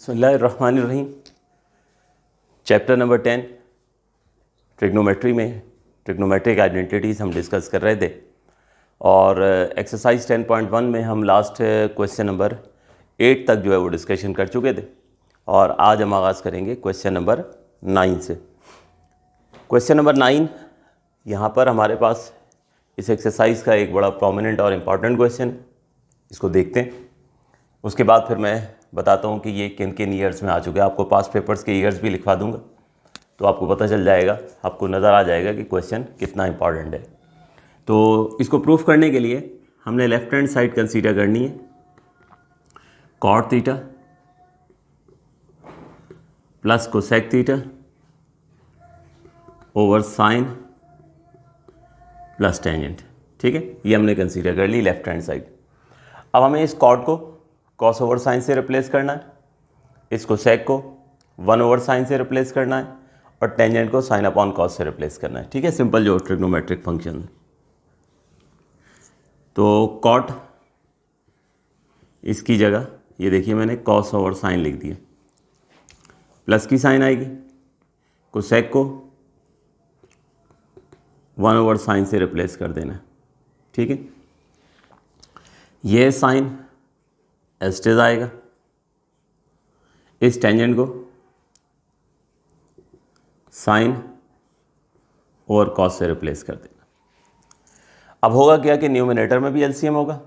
बिस्मिल्लाहिर्रहमानिर्रहीम। Chapter number 10 trigonometry में trigonometric identities हम डिस्कस कर रहे थे और एक्सरसाइज 10.1 में हम लास्ट क्वेश्चन नंबर 8 तक जो है वो डिस्कशन कर चुके थे और आज हम आगाज़ करेंगे क्वेश्चन नंबर 9 से। क्वेश्चन नंबर 9 यहाँ पर हमारे पास इस एक्सरसाइज का एक बड़ा प्रोमिनेंट और इम्पॉर्टेंट क्वेश्चन है। इसको देखते हैं, उसके बाद फिर मैं बताता हूँ कि ये किन किन ईयर्स में आ चुके हैं। आपको पास्ट पेपर्स के ईयर्स भी लिखवा दूंगा तो आपको पता चल जाएगा, आपको नज़र आ जाएगा कि क्वेश्चन कितना इंपॉर्टेंट है। तो इसको प्रूफ करने के लिए हमने लेफ्ट हैंड साइड कंसीडर करनी है cot theta plus cosec theta over sine plus tangent. ठीक है, ये हमने कंसीडर कर ली लेफ्ट हैंड साइड। अब हमें इस कॉट को कॉस ओवर साइन से रिप्लेस करना है, इसको सेक को 1 ओवर साइन से रिप्लेस करना है और टेंजेंट को साइन अपॉन कॉस से रिप्लेस करना है। ठीक है, सिंपल जो ट्रिग्नोमेट्रिक फंक्शन है। तो कॉट इसकी जगह ये देखिए मैंने कॉस ओवर साइन लिख दिया, प्लस की साइन आएगी, कोसेक को 1 ओवर साइन से रिप्लेस कर देना है। ठीक है, ये साइन एस्टेज आएगा, इस टेंजेंट को साइन और कॉस से रिप्लेस कर देना। अब होगा क्या कि न्यूमिनेटर में भी एलसीएम होगा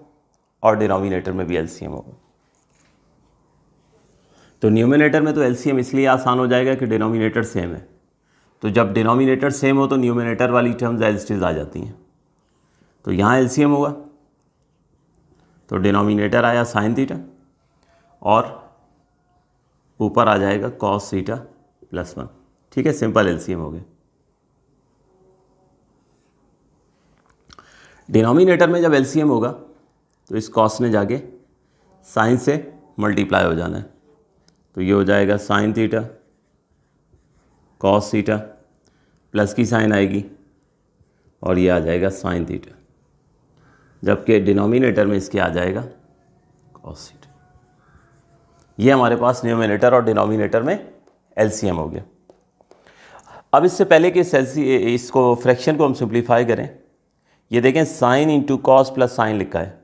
और डिनोमिनेटर में भी एलसीएम होगा। तो न्यूमिनेटर में तो एलसीएम इसलिए आसान हो जाएगा कि डिनोमिनेटर सेम है। तो जब डिनोमिनेटर सेम हो तो न्यूमिनेटर वाली टर्म्स एज आ जाती हैं। तो यहाँ एलसीएम होगा तो डिनोमिनेटर आया साइन थीटा और ऊपर आ जाएगा कॉस थीटा प्लस 1। ठीक है, सिंपल एलसीएम हो गया। डिनोमिनेटर में जब एलसीएम होगा तो इस कॉस ने जाके साइन से मल्टीप्लाई हो जाना है। तो ये हो जाएगा sine theta cos theta plus की साइन आएगी और ये आ जाएगा साइन थीटा, जबकि डिनोमिनेटर में इसके आ जाएगा कॉस थीटा। ये हमारे पास न्यूमिनेटर और डिनोमिनेटर में एलसीएम हो गया। अब इससे पहले कि इसको फ्रैक्शन को हम सिंप्लीफाई करें, ये देखें sine into cos plus sign लिखा है,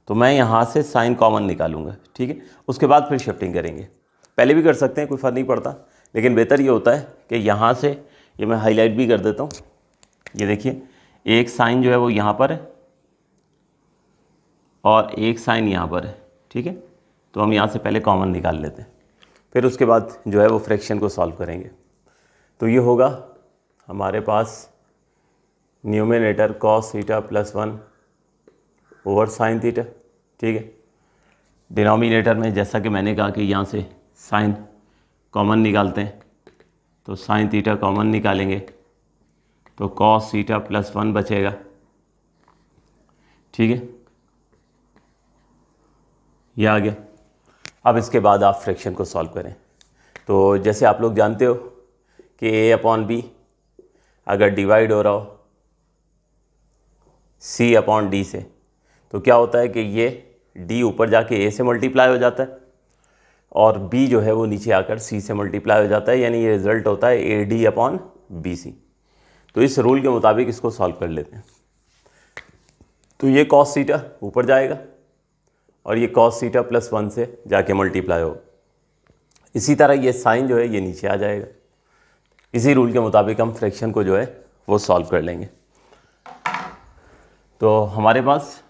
तो मैं यहाँ से साइन कॉमन निकालूंगा। ठीक है, उसके बाद फिर शिफ्टिंग करेंगे। पहले भी कर सकते हैं, कोई फ़र्क नहीं पड़ता, लेकिन बेहतर ये होता है कि यहाँ से ये मैं हाईलाइट भी कर देता हूँ। ये देखिए एक साइन जो है वो यहाँ पर है और एक साइन यहाँ पर है। ठीक है, तो हम यहाँ से पहले कॉमन निकाल लेते हैं, फिर उसके बाद जो है वो फ्रैक्शन को सॉल्व करेंगे। तो ये होगा हमारे पास numerator cos theta plus 1 over sine theta. ठीक है, डिनोमिनेटर में जैसा कि मैंने कहा कि यहाँ से साइन कॉमन निकालते हैं, तो साइन थीटा कॉमन निकालेंगे तो कॉस थीटा प्लस 1 बचेगा। ठीक है, यह आ गया। अब इसके बाद आप फ्रैक्शन को सॉल्व करें। तो जैसे आप लोग जानते हो कि a अपॉन बी अगर डिवाइड हो रहा हो c अपॉन डी से, तो क्या होता है कि ये d ऊपर जाके a से मल्टीप्लाई हो जाता है और b जो है वो नीचे आकर c से मल्टीप्लाई हो जाता है, यानी ये रिज़ल्ट होता है A D upon B C. तो इस रूल के मुताबिक इसको सॉल्व कर लेते हैं। तो ये कॉस थीटा ऊपर जाएगा और ये कॉस थीटा प्लस 1 से जाके मल्टीप्लाई हो। इसी तरह ये साइन जो है ये नीचे आ जाएगा। इसी रूल के मुताबिक हम फ्रैक्शन को जो है वो सॉल्व कर लेंगे। तो हमारे पास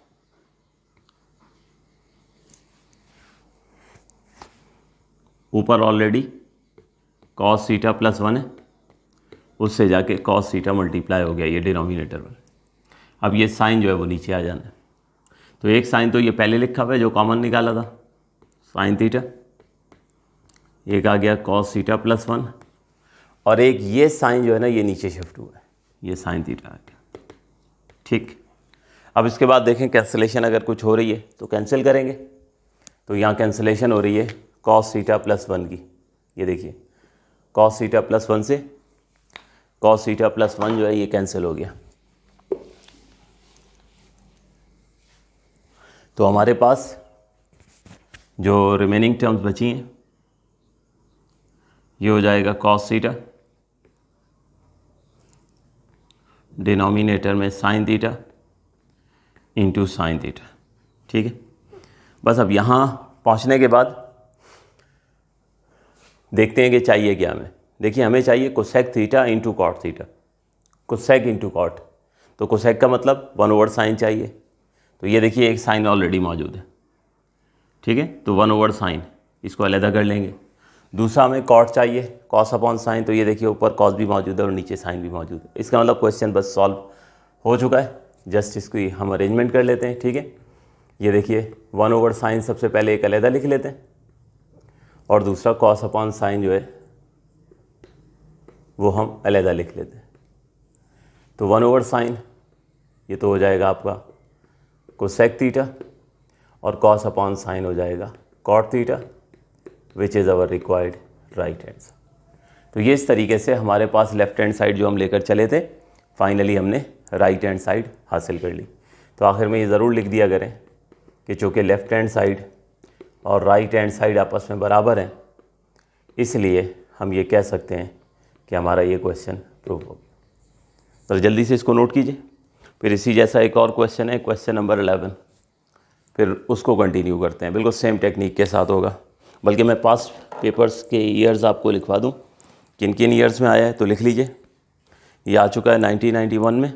ऊपर ऑलरेडी कॉस थीटा प्लस 1 है, उससे जाके कॉस थीटा मल्टीप्लाई हो गया ये डिनोमिनेटर पर। अब ये साइन जो है वो नीचे आ जाना है। तो एक साइन तो ये पहले लिखा हुआ है जो कॉमन निकाला था साइन थीटा, एक आ गया कॉस थीटा प्लस 1 और एक ये साइन जो है ना ये नीचे शिफ्ट हुआ है, ये साइन थीटा आ गया। ठीक, अब इसके बाद देखें कैंसिलेशन अगर कुछ हो रही है तो कैंसिल करेंगे। तो यहाँ कैंसिलेशन हो रही है कॉस थीटा प्लस 1 की। ये देखिए कॉस थीटा प्लस 1 से कॉस थीटा प्लस 1 जो है ये कैंसिल हो गया। तो हमारे पास जो रिमेनिंग टर्म्स बची हैं ये हो जाएगा कॉस थीटा, डिनोमिनेटर में sine theta into sine theta. ठीक है, बस अब यहाँ पहुँचने के बाद देखते हैं कि चाहिए क्या हमें। देखिए हमें चाहिए cosec theta into cot theta, cosec into cot. तो कोसेक का मतलब 1/sin चाहिए, तो ये देखिए एक साइन ऑलरेडी मौजूद है। ठीक है, तो 1/sin इसको अलग कर लेंगे। दूसरा हमें कॉट चाहिए, कॉस अपॉन साइन, तो ये देखिए ऊपर कॉस भी मौजूद है और नीचे साइन भी मौजूद है। इसका मतलब क्वेश्चन बस सॉल्व हो चुका है। जस्ट इसकी हम अरेंजमेंट कर लेते हैं। ठीक है, ये देखिए 1/sin सबसे पहले एक अलग लिख लेते हैं और दूसरा कॉस अपॉन साइन जो है वो हम अलग लिख लेते हैं। तो 1/sin ये तो हो जाएगा आपका कोसेक थीटा और कॉस अपॉन साइन हो जाएगा cot theta, which is our required right hand side. तो ये इस तरीके से हमारे पास लेफ्ट हैंड साइड जो हम लेकर चले थे, फाइनली हमने राइट हैंड साइड हासिल कर ली। तो आखिर में ये ज़रूर लिख दिया करें कि चूँकि लेफ्ट हैंड साइड और राइट हैंड साइड आपस में बराबर हैं, इसलिए हम ये कह सकते हैं कि हमारा ये क्वेश्चन प्रूव हो गया। तो जल्दी से इसको नोट कीजिए। फिर इसी जैसा एक और क्वेश्चन है, क्वेश्चन नंबर 11, फिर उसको कंटिन्यू करते हैं। बिल्कुल सेम टेक्निक के साथ होगा, बल्कि मैं पास्ट पेपर्स के ईयर्स आपको लिखवा दूं, किन किन ईयर्स में आया है तो लिख लीजिए। ये आ चुका है 1991 में,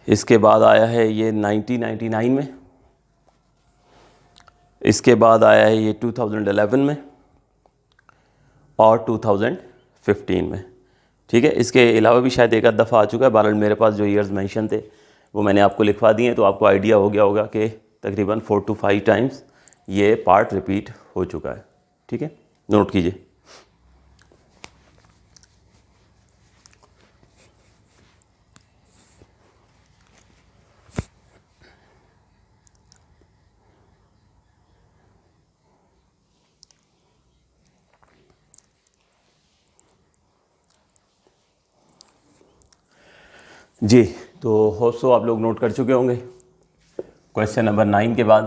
इसके बाद आया है ये 1999 में, इसके बाद आया है ये 2011 में और 2015 में। ठीक है, इसके अलावा भी शायद एक आध दफ़ा आ चुका है। बहरहाल मेरे पास जो ईयर्स मेंशन थे वो मैंने आपको लिखवा दिए हैं, तो आपको आइडिया हो गया होगा कि तकरीबन 4 to 5 टाइम्स ये पार्ट रिपीट हो चुका है। ठीक है, नोट कीजिए। जी, तो होप सो आप लोग नोट कर चुके होंगे। क्वेश्चन नंबर 9 के बाद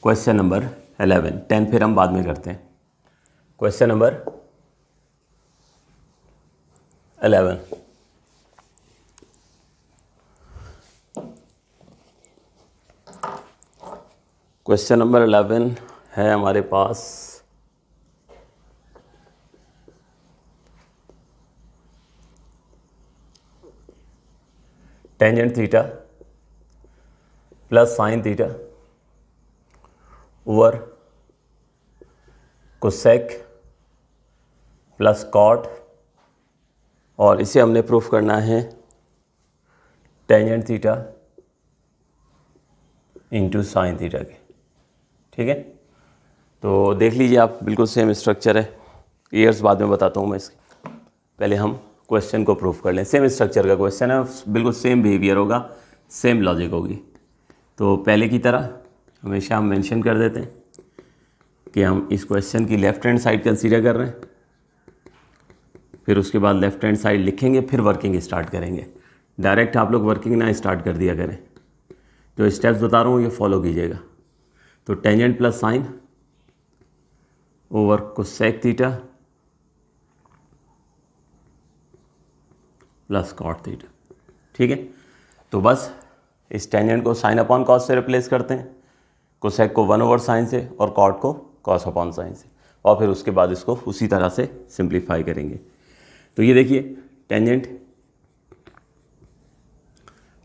क्वेश्चन नंबर 11, 10 फिर हम बाद में करते हैं। क्वेश्चन नंबर 11, क्वेश्चन नंबर 11 है हमारे पास tangent theta plus sine theta over cosec plus cot, और इसे हमने प्रूफ करना है tangent theta into sine theta के। ठीक है, तो देख लीजिए आप, बिल्कुल सेम स्ट्रक्चर है। ईयर्स बाद में बताता हूँ मैं इसके, पहले हम क्वेश्चन को प्रूफ कर लें। सेम स्ट्रक्चर का क्वेश्चन है, बिल्कुल सेम बिहेवियर होगा, सेम लॉजिक होगी। तो पहले की तरह हमेशा हम मेंशन कर देते हैं कि हम इस क्वेश्चन की लेफ़्ट हैंड साइड कंसीडर कर रहे हैं, फिर उसके बाद लेफ़्ट हैंड साइड लिखेंगे, फिर वर्किंग स्टार्ट करेंगे। डायरेक्ट आप लोग वर्किंग ना स्टार्ट कर दिया करें, जो स्टेप्स बता रहा हूँ ये फॉलो कीजिएगा। तो tangent plus sine over cosec theta plus cot theta. ठीक है, तो बस इस टेंजेंट को साइन अपॉन कॉस से रिप्लेस करते हैं, कोसेक को 1/sin से और कॉट को कॉस अपॉन साइन से, और फिर उसके बाद इसको उसी तरह से सिंप्लीफाई करेंगे। तो ये देखिए टेंजेंट,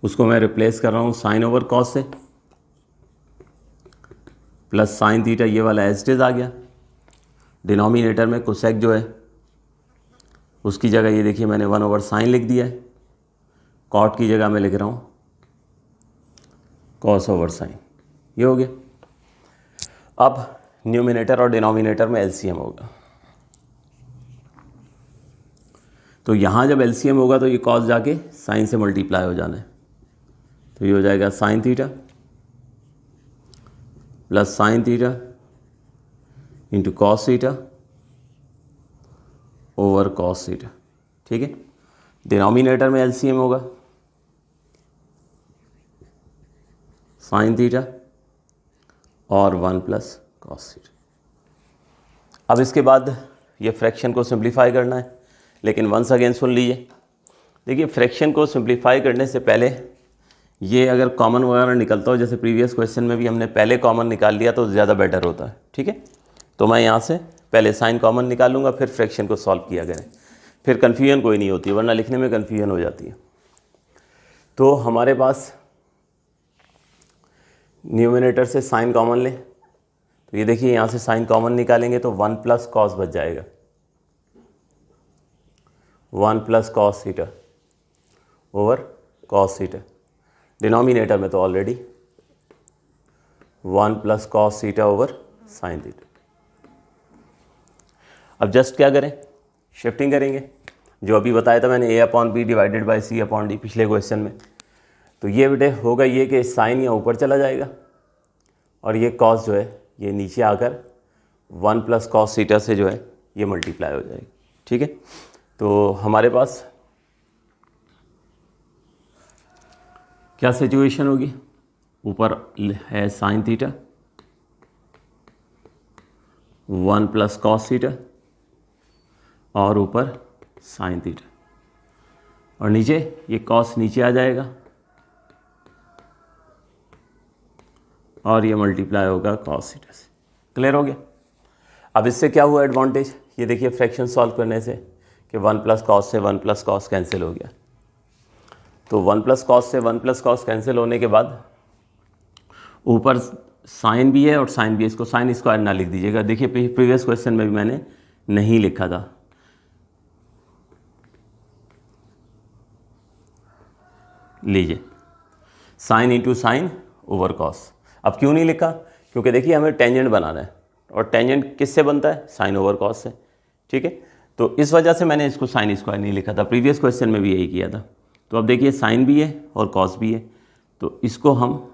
उसको मैं रिप्लेस कर रहा हूँ साइन ओवर कॉस से, प्लस साइन थीटा, ये वाला एज इट इज आ गया। डिनोमिनेटर में कोसेक जो है उसकी जगह ये देखिए मैंने 1/sin लिख दिया है, कॉट की जगह मैं लिख रहा हूँ कॉस ओवर साइन। ये हो गया। अब न्यूमिनेटर और डिनोमिनेटर में एलसीएम होगा, तो यहाँ जब एलसीएम होगा तो ये कॉस जाके साइन से मल्टीप्लाई हो जाना है। तो ये हो जाएगा sine theta plus sine theta into cos theta over cos theta. ठीक है, डिनोमिनेटर में एलसीएम होगा साइन थीटा और 1 प्लस कॉस थीटा। अब इसके बाद ये फ्रैक्शन को सिंप्लीफाई करना है, लेकिन वंस अगेन सुन लीजिए। देखिए फ्रैक्शन को सिंप्लीफाई करने से पहले ये अगर कॉमन वगैरह निकलता हो, जैसे प्रीवियस क्वेश्चन में भी हमने पहले कॉमन निकाल लिया तो ज़्यादा बेटर होता है। ठीक है, तो मैं यहाँ से पहले साइन कॉमन निकालूंगा, फिर फ्रैक्शन को सॉल्व किया करें, फिर कन्फ्यूजन कोई नहीं होती, वरना लिखने में कन्फ्यूजन हो जाती है। तो हमारे पास न्यूमिनेटर से साइन कॉमन लें, तो ये देखिए यहाँ से साइन कॉमन निकालेंगे तो 1 प्लस कॉस बच जाएगा, 1 plus cos theta over cos theta. Denominator में तो already 1 plus cos theta over sine theta. अब जस्ट क्या करें, शिफ्टिंग करेंगे, जो अभी बताया था मैंने, a upon B divided by C upon D पिछले क्वेश्चन में। तो ये बेटे होगा ये कि साइन यहाँ ऊपर चला जाएगा और ये कॉस जो है ये नीचे आकर 1 प्लस कॉस थीटा से जो है ये मल्टीप्लाई हो जाएगी। ठीक है, तो हमारे पास क्या सिचुएशन होगी, ऊपर है sine theta 1 plus cos theta और ऊपर साइन थीटा, और नीचे ये कॉस नीचे आ जाएगा और ये मल्टीप्लाई होगा कॉस थीटा से। क्लियर हो गया। अब इससे क्या हुआ एडवांटेज, ये देखिए फ्रैक्शन सॉल्व करने से कि 1 प्लस कॉस से 1 प्लस कॉस कैंसिल हो गया। तो 1 प्लस कॉस से 1 प्लस कॉस कैंसिल होने के बाद ऊपर साइन भी है और साइन भी है, इसको साइन स्क्वायर ना लिख दीजिएगा। देखिए प्रीवियस क्वेश्चन में भी मैंने नहीं लिखा था, लीजिए sine into sine over cos. अब क्यों नहीं लिखा, क्योंकि देखिए हमें टेंजेंट बनाना है और टेंजेंट किससे बनता है, साइन ओवर कॉस से। ठीक है, तो इस वजह से मैंने इसको साइन स्क्वायर नहीं लिखा था, प्रीवियस क्वेश्चन में भी यही किया था। तो अब देखिए साइन भी है और कॉस भी है, तो इसको हम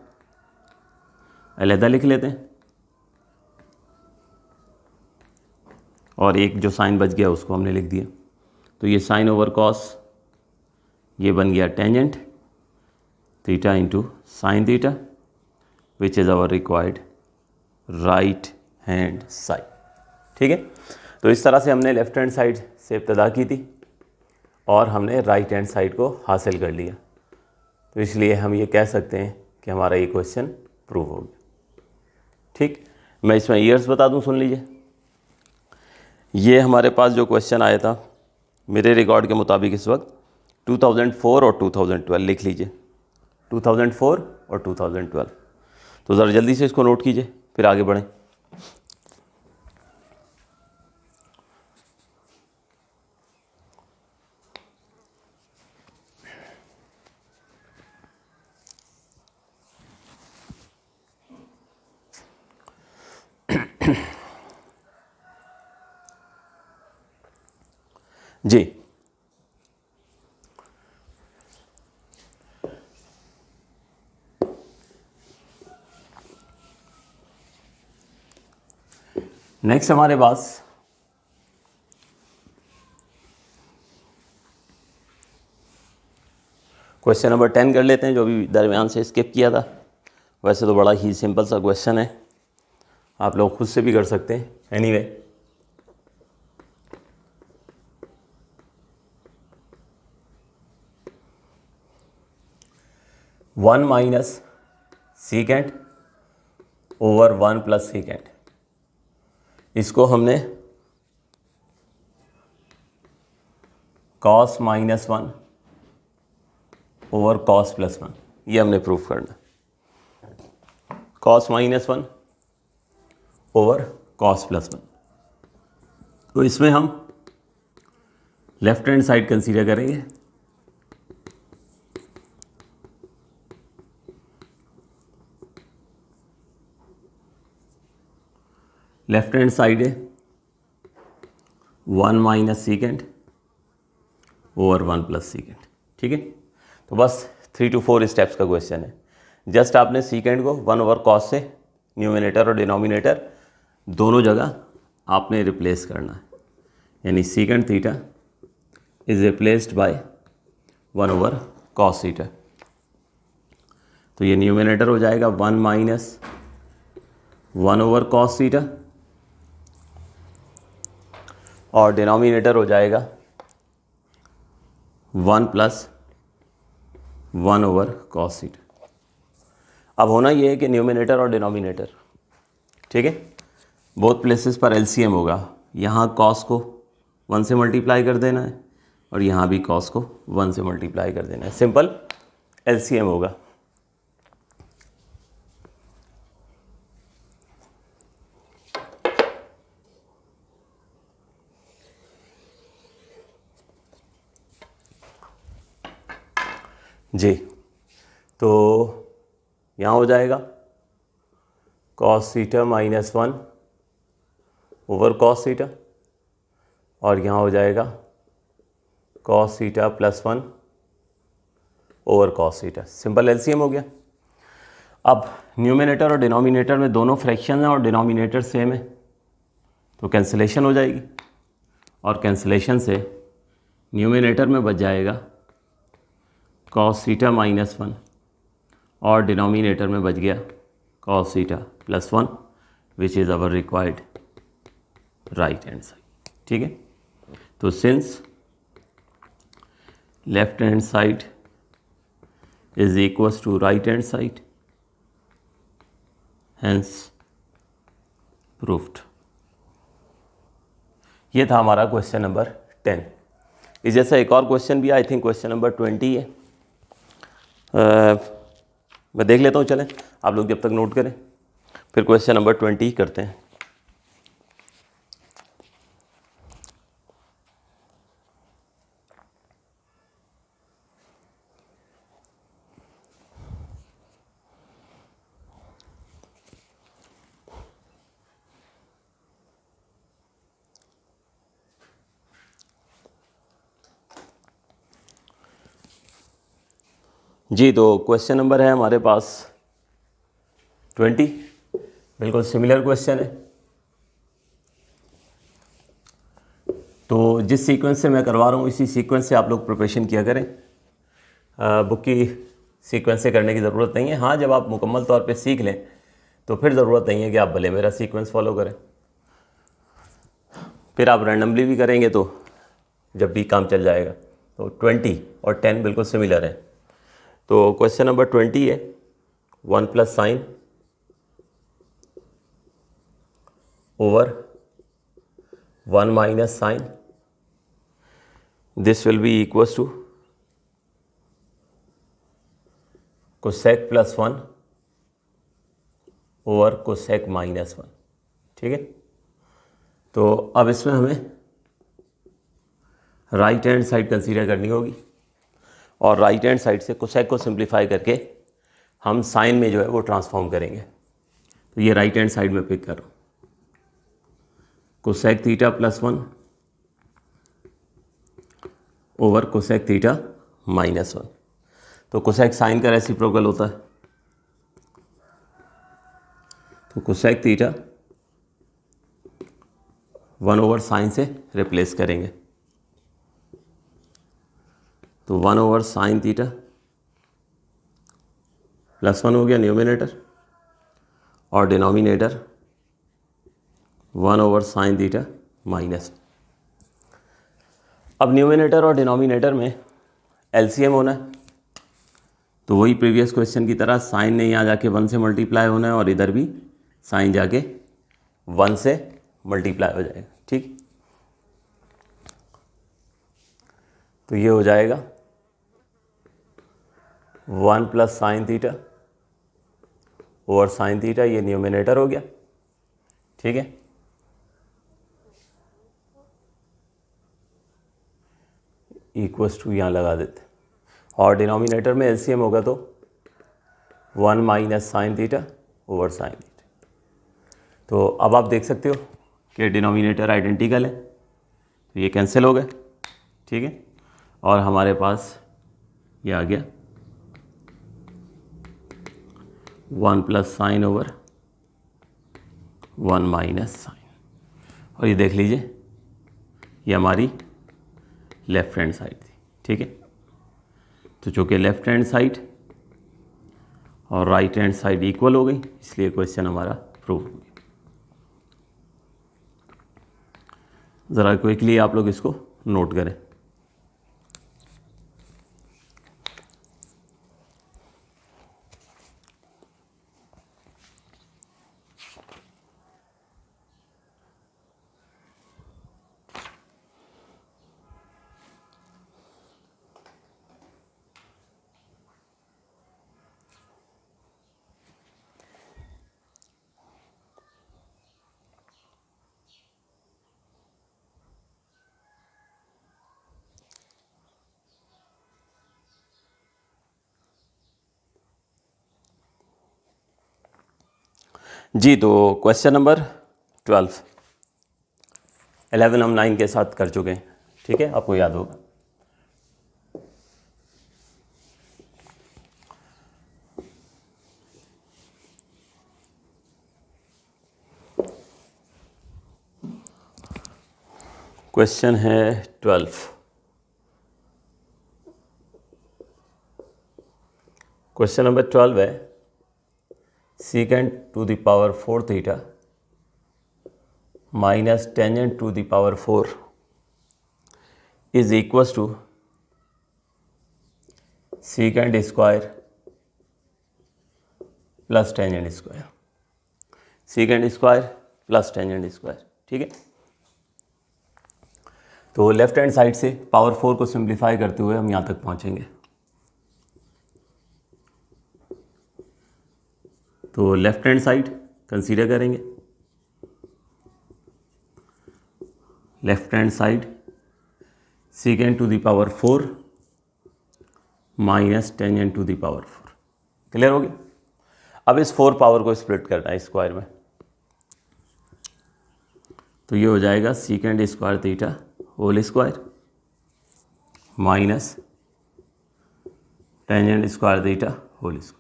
अलहदा लिख लेते हैं और एक जो साइन बच गया उसको हमने लिख दिया। तो ये साइन ओवर कॉस ये बन गया tangent theta into sine theta which is our required right hand side. ठीक है, तो इस तरह से हमने लेफ्ट हैंड साइड से इब्तदा की थी और हमने राइट हैंड साइड को हासिल कर लिया। तो इसलिए हम ये कह सकते हैं कि हमारा ये क्वेश्चन प्रूव हो गया। ठीक, मैं इसमें ईयर्स बता दूं, सुन लीजिए। ये हमारे पास जो क्वेश्चन आया था मेरे रिकॉर्ड के मुताबिक इस वक्त 2004 और 2012 लिख लीजिए, 2004 और 2012। तो ज़रा जल्दी से इसको नोट कीजिए फिर आगे बढ़ें। जी, नेक्स्ट हमारे पास क्वेश्चन नंबर 10 कर लेते हैं, जो अभी दरमियान से स्किप किया था। वैसे तो बड़ा ही सिंपल सा क्वेश्चन है, आप लोग खुद से भी कर सकते हैं। Anyway, one minus secant over 1 plus secant, इसको हमने cos minus 1 over cos plus 1, ये हमने प्रूफ करना। Cos minus 1 over cos plus 1, तो इसमें हम लेफ्ट हैंड साइड कंसीडर करेंगे। लेफ्ट हैंड साइड है 1 minus secant over 1 plus secant. ठीक है, तो बस 3 to 4 स्टेप्स का क्वेश्चन है। जस्ट आपने सीकेंट को 1 ओवर कॉस से न्यूमिनेटर और डिनोमिनेटर दोनों जगह आपने रिप्लेस करना है, यानी secant theta is replaced by 1 over cos theta. तो ये न्यूमिनेटर हो जाएगा 1 माइनस 1 ओवर कॉस थीटा और डिनोमिनेटर हो जाएगा 1 प्लस 1 ओवर कॉस थीटा। अब होना ये है कि न्यूमिनेटर और डिनोमिनेटर, ठीक है, बोथ प्लेसेस पर एलसीएम होगा। यहाँ कॉस को 1 से मल्टीप्लाई कर देना है और यहाँ भी कॉस को 1 से मल्टीप्लाई कर देना है, सिंपल एलसीएम होगा। जी, तो यहाँ हो जाएगा cos theta minus 1 over cos theta और यहाँ हो जाएगा cos theta plus 1 over cos theta, simple LCM हो गया। अब न्यूमिनेटर और डिनोमिनेटर में दोनों फ्रैक्शन हैं और डिनोमिनेटर सेम है, तो कैंसिलेशन हो जाएगी और कैंसिलेशन से न्यूमिनेटर में बच जाएगा कॉस थीटा माइनस 1 और डिनोमिनेटर में बच गया cos theta plus 1 which is our required right hand side, ठीक है। तो since left hand side is equals to right hand side, hence proved. ये था हमारा क्वेश्चन नंबर 10। इस जैसा एक और क्वेश्चन भी, आई थिंक क्वेश्चन नंबर 20 है। मैं देख लेता हूँ, चलें आप लोग जब तक नोट करें, फिर क्वेश्चन नंबर 20 करते हैं। जी, तो क्वेश्चन नंबर है हमारे पास 20, बिल्कुल सिमिलर क्वेश्चन है। तो जिस सीक्वेंस से मैं करवा रहा हूँ इसी सीक्वेंस से आप लोग प्रिपरेशन किया करें, बुक की सीक्वेंस से करने की ज़रूरत नहीं है। हाँ, जब आप मुकम्मल तौर पे सीख लें तो फिर ज़रूरत नहीं है कि आप भले मेरा सीक्वेंस फॉलो करें, फिर आप रैंडमली भी करेंगे तो जब भी काम चल जाएगा। तो 20 और 10 बिल्कुल सिमिलर है। तो क्वेश्चन नंबर 20 है 1 plus sine over 1 minus sine, this will be equals to cosec plus 1 over cosec minus 1, ठीक है। तो अब इसमें हमें राइट हैंड साइड कंसीडर करनी होगी और राइट हैंड साइड से कोसेक को सिंप्लीफाई करके हम साइन में जो है वो ट्रांसफॉर्म करेंगे। तो ये राइट हैंड साइड में पिक कर रहा हूँ, cosec theta plus 1 over cosec theta minus 1। तो कोसेक साइन का रेसिप्रोकल होता है, तो कोसेक थीटा 1 ओवर साइन से रिप्लेस करेंगे, तो 1 ओवर साइन थीटा प्लस 1 हो गया न्यूमिनेटर और denominator 1 over sine theta minus. अब न्यूमिनेटर और डिनोमिनेटर में एलसीएम होना है, तो वही प्रीवियस क्वेश्चन की तरह साइन ने यहाँ जाके 1 से मल्टीप्लाई होना है और इधर भी साइन जाके 1 से मल्टीप्लाई हो जाएगा, ठीक। तो ये हो जाएगा 1 plus sine theta over sine theta, ये न्यूमिनेटर हो गया, ठीक है। इक्वल्स टू यहाँ लगा देते और डिनोमिनेटर में एलसीएम होगा तो 1 minus sign theta over sine theta. तो अब आप देख सकते हो कि डिनोमिनेटर आइडेंटिकल है, तो ये कैंसिल हो गए, ठीक है। और हमारे पास ये आ गया 1 plus sine over 1 minus sine. और ये देख लीजिए ये हमारी लेफ्ट हैंड साइड थी, ठीक है। तो चूँकि लेफ्ट हैंड साइड और राइट हैंड साइड इक्वल हो गई, इसलिए क्वेश्चन हमारा प्रूव हो गया। ज़रा क्विकली आप लोग इसको नोट करें। जी, तो क्वेश्चन नंबर 11 हम 9 के साथ कर चुके हैं, ठीक है, आपको याद होगा। क्वेश्चन है 12। क्वेश्चन नंबर 12 है secant to the power 4 theta minus tangent to the power 4 is equals to secant square plus tangent square, secant square plus tangent square, ठीक है। तो लेफ्ट हैंड साइड से पावर 4 को सिंप्लीफाई करते हुए हम यहाँ तक पहुँचेंगे। तो लेफ्ट हैंड साइड कंसीडर करेंगे, left hand side secant to the power 4 minus tangent to the power 4, clear हो गया। अब इस 4 पावर को स्प्लिट करना है स्क्वायर में, तो ये हो जाएगा secant square theta whole square minus tangent square theta whole square.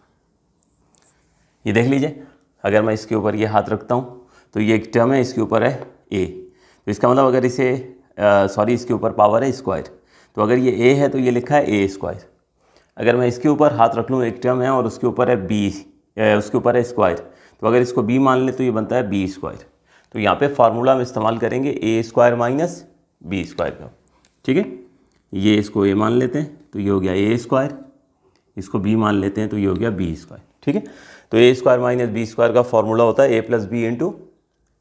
ये देख लीजिए, अगर मैं इसके ऊपर ये हाथ रखता हूँ तो ये एक टर्म है, इसके ऊपर है ए, तो इसका मतलब अगर इसे इसके ऊपर पावर है स्क्वायर, तो अगर ये ए है तो ये लिखा है ए स्क्वायर। अगर मैं इसके ऊपर हाथ रख लूँ, एक टर्म है और उसके ऊपर है बी, उसके ऊपर है स्क्वायर, तो अगर इसको बी मान ले तो ये बनता है बी स्क्वायर। तो यहाँ पे फार्मूला हम इस्तेमाल करेंगे ए स्क्वायर माइनस बी स्क्वायर का, ठीक है। ये इसको ए मान लेते हैं तो ये हो गया ए स्क्वायर, इसको बी मान लेते हैं तो ये हो गया बी स्क्वायर, ठीक है। तो ए स्क्वायर माइनस बी स्क्वायर का फॉर्मूला होता है ए प्लस बी इंटू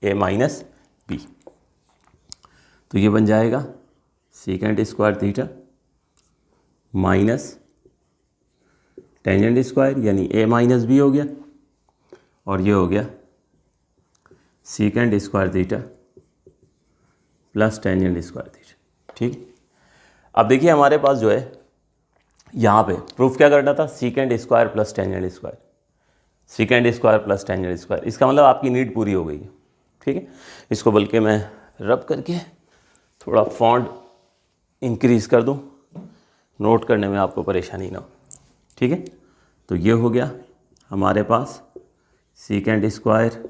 ए माइनस बी। तो ये बन जाएगा secant square theta minus tangent square यानी ए माइनस बी हो गया, और ये हो गया secant square theta plus tangent square theta, ठीक। अब देखिए हमारे पास जो है यहाँ पे प्रूफ क्या करना था, secant square plus tangent square, secant square plus tangent square. इसका मतलब आपकी नीड पूरी हो गई है, ठीक है। इसको बल्कि मैं रब करके थोड़ा फॉन्ट इंक्रीज़ कर दूं, नोट करने में आपको परेशानी ना हो, ठीक है। तो ये हो गया हमारे पास secant square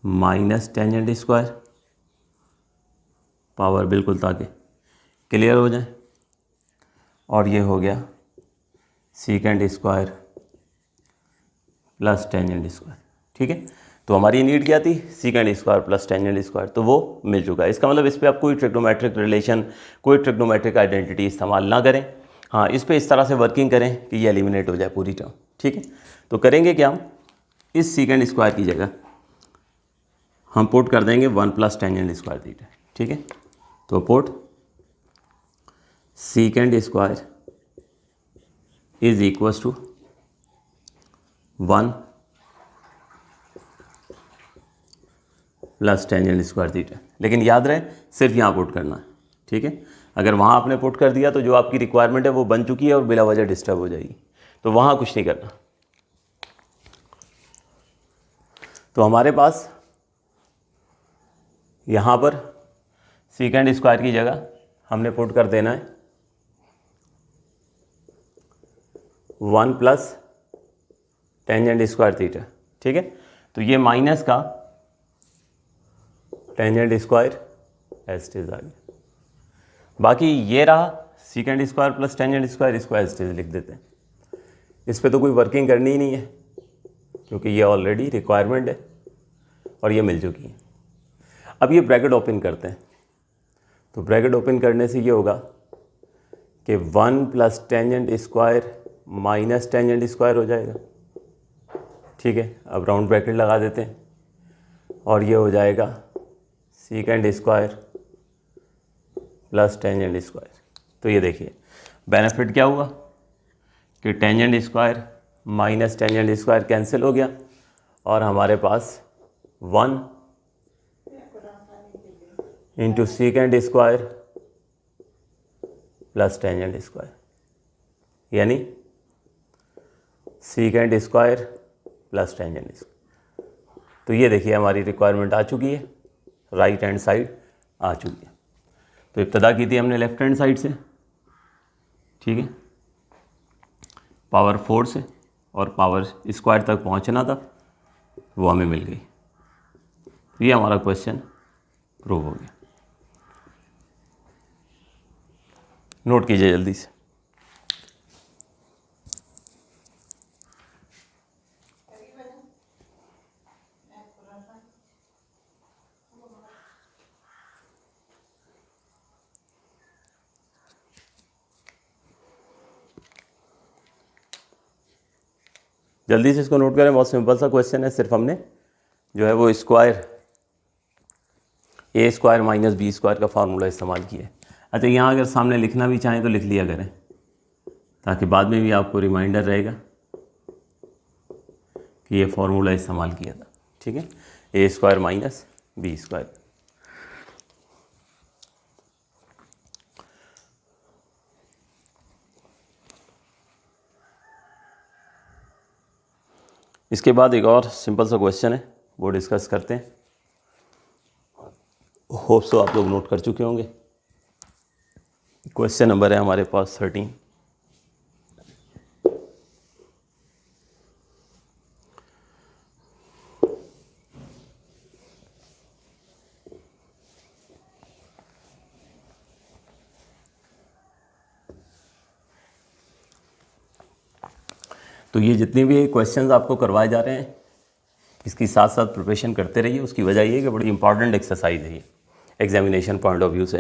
minus tangent square, power बिल्कुल ताकि क्लियर हो जाए, और ये हो गया secant square plus tangent square, ठीक है। तो हमारी नीड क्या थी, secant square plus tangent square, तो वो मिल चुका है। इसका मतलब इस पर आप कोई ट्रिग्नोमेट्रिक रिलेशन, कोई ट्रिग्नोमेट्रिक आइडेंटिटी इस्तेमाल ना करें। हाँ, इस पर इस तरह से वर्किंग करें कि ये एलिमिनेट हो जाए पूरी टर्म, ठीक है। तो करेंगे क्या, हम इस secant स्क्वायर की जगह हम पुट कर देंगे 1 प्लस टेंजेंट स्क्वायर थीटा, ठीक है। तो put secant square is equals to 1 plus tangent square theta, लेकिन याद रहे सिर्फ यहाँ पुट करना है, ठीक है। अगर वहाँ आपने पुट कर दिया तो जो आपकी रिक्वायरमेंट है वो बन चुकी है और बिला वजह डिस्टर्ब हो जाएगी, तो वहाँ कुछ नहीं करना। तो हमारे पास यहाँ पर secant स्क्वायर की जगह हमने पुट कर देना है 1 प्लस टेंजेंट स्क्वायर थीटा, ठीक है। तो ये माइनस का टेंजेंट स्क्वायर एस टीज आ गया, बाकी ये रहा secant square plus tangent square, इसको एस टीज लिख देते हैं। इस पे तो कोई वर्किंग करनी ही नहीं है क्योंकि ये ऑलरेडी रिक्वायरमेंट है और ये मिल चुकी है। अब ये ब्रैकेट ओपन करते हैं, तो ब्रैकेट ओपन करने से ये होगा कि 1 plus tangent square minus tangent square हो जाएगा। ठीक है, अब राउंड ब्रैकेट लगा देते हैं और ये हो जाएगा secant square plus tangent square. तो ये देखिए बेनिफिट क्या हुआ कि tangent square minus tangent square cancel हो गया और हमारे पास 1 into secant square plus tangent square, यानी secant square plus tangent square. तो ये देखिए हमारी रिक्वायरमेंट आ चुकी है, राइट हैंड साइड आ चुकी है। तो इब्तदा की थी हमने लेफ्ट हैंड साइड से, ठीक है, पावर 4 से, और पावर स्क्वायर तक पहुंचना था, वो हमें मिल गई। तो ये हमारा क्वेश्चन प्रूव हो गया। नोट कीजिए जल्दी से। जल्दी से इसको नोट करें, बहुत सिंपल सा क्वेश्चन है। सिर्फ हमने जो है वो स्क्वायर ए स्क्वायर माइनस बी स्क्वायर का फार्मूला इस्तेमाल किया है। अच्छा, यहाँ अगर सामने लिखना भी चाहें तो लिख लिया करें ताकि बाद में भी आपको रिमाइंडर रहेगा कि ये फार्मूला इस्तेमाल किया था। ठीक है, ए स्क्वायर माइनस बी स्क्वायर। इसके बाद एक और सिंपल सा क्वेश्चन है, वो डिस्कस करते हैं। होप सो आप लोग नोट कर चुके होंगे। क्वेश्चन नंबर है हमारे पास 13। तो ये जितने भी क्वेश्चंस आपको करवाए जा रहे हैं, इसकी साथ साथ प्रिपरेशन करते रहिए। उसकी वजह ये है कि बड़ी इंपॉर्टेंट एक्सरसाइज है ये एग्जामिनेशन पॉइंट ऑफ व्यू से।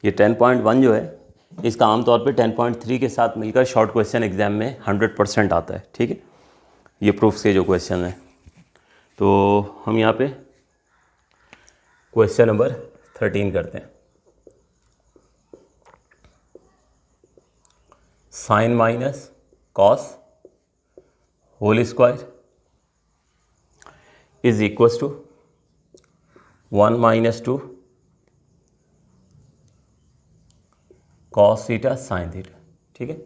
ये 10.1 जो है, इसका आमतौर पे 10.3 के साथ मिलकर शॉर्ट क्वेश्चन एग्जाम में 100% आता है। ठीक है, ये प्रूफ्स के जो क्वेश्चन हैं। तो हम यहाँ पे क्वेश्चन नंबर 13 करते हैं। Sine minus cos whole square is equals to 1 minus 2 cos theta sine theta. ठीक है,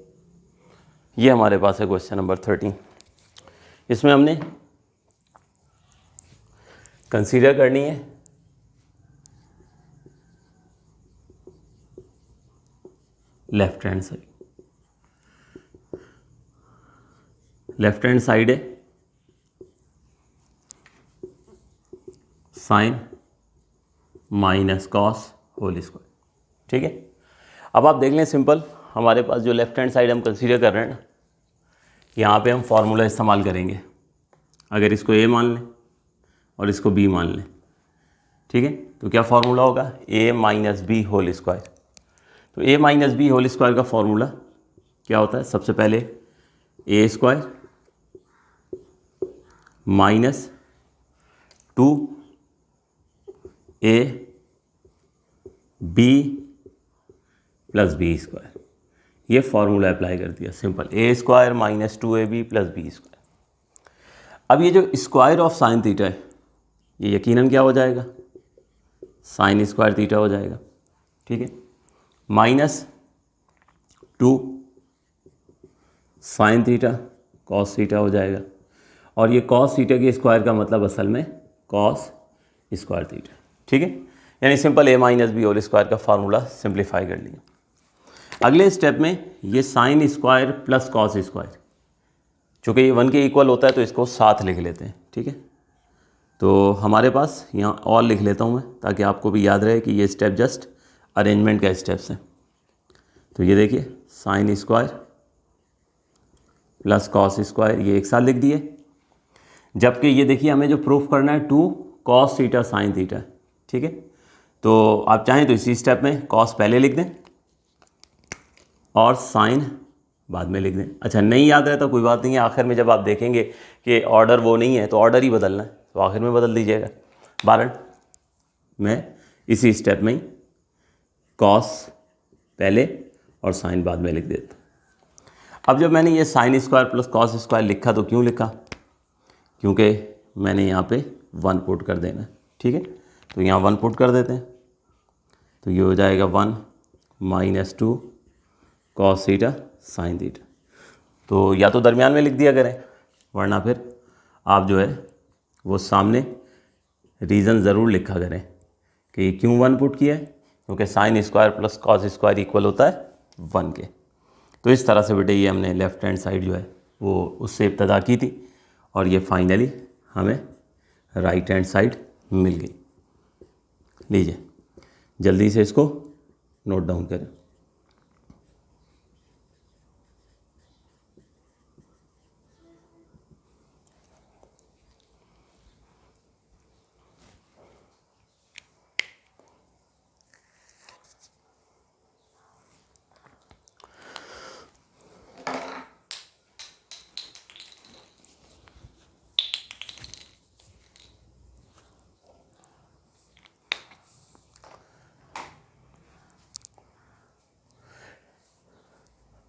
ये हमारे पास है क्वेश्चन नंबर 13। इसमें हमने कंसीडर करनी है left hand side. Left hand side है sine minus cos whole square. ठीक है, अब आप देख लें सिंपल, हमारे पास जो लेफ्ट हैंड साइड हम कंसीडर कर रहे हैं ना, यहाँ पे हम फार्मूला इस्तेमाल करेंगे। अगर इसको ए मान लें और इसको बी मान लें, ठीक है, तो क्या फार्मूला होगा? A minus b whole square. तो a minus b whole square का फार्मूला क्या होता है? सबसे पहले a square minus 2 a b plus b square. ये फार्मूला अप्लाई कर दिया, simple. A square minus 2ab plus b square. अब ये जो स्क्वायर ऑफ साइन थीटा है, ये यकीनन क्या हो जाएगा? साइन स्क्वायर थीटा हो जाएगा। ठीक है, minus 2 sine theta cos theta हो जाएगा। और ये कॉस थीटा के स्क्वायर का मतलब असल में कॉस स्क्वायर थीटा। ठीक है, यानी सिंपल ए माइनस बी होल स्क्वायर का फार्मूला सिंप्लीफाई कर लिया। अगले स्टेप में ये sine square plus cos square, चूँकि ये 1 के इक्वल होता है तो इसको साथ लिख लेते हैं। ठीक है, तो हमारे पास यहाँ और लिख लेता हूँ मैं, ताकि आपको भी याद रहे कि ये स्टेप जस्ट अरेंजमेंट का स्टेप्स हैं। तो ये देखिए sine square plus cos square, ये एक साथ लिख दिए। जबकि ये देखिए हमें जो प्रूफ करना है 2 कॉस थीटा साइन थीटा, ठीक है। तो आप चाहें तो इसी स्टेप में कॉस पहले लिख दें और साइन बाद में लिख दें। अच्छा नहीं याद रहता कोई बात नहीं है, आखिर में जब आप देखेंगे कि ऑर्डर वो नहीं है तो ऑर्डर ही बदलना है तो आखिर में बदल दीजिएगा। बारन मैं इसी स्टेप में ही कॉस पहले और साइन बाद में लिख देता। अब जब मैंने ये sine square plus cos square लिखा तो क्यों लिखा, क्योंकि मैंने यहाँ पे 1 पुट कर देना, ठीक है। तो यहाँ 1 पुट कर देते हैं तो ये हो जाएगा 1 - 2 कॉस थीटा साइन थीटा। तो या तो दरमियान में लिख दिया करें, वरना फिर आप जो है वो सामने रीज़न ज़रूर लिखा करें कि क्यों 1 पुट किया है, क्योंकि sine square plus cos square equal होता है 1 के। तो इस तरह से बेटे ये हमने लेफ़्ट हैंड साइड जो है वो उससे इब्तदा की थी और ये फाइनली हमें राइट हैंड साइड मिल गई। लीजिए जल्दी से इसको नोट डाउन करें।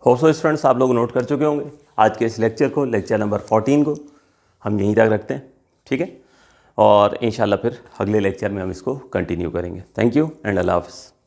होप सो स्टूडेंट्स आप लोग नोट कर चुके होंगे आज के इस लेक्चर को, लेक्चर नंबर 14 को हम यहीं तक रखते हैं, ठीक है। और इंशाल्लाह फिर अगले लेक्चर में हम इसको कंटिन्यू करेंगे। थैंक यू एंड अल्लाह हाफ़िज़।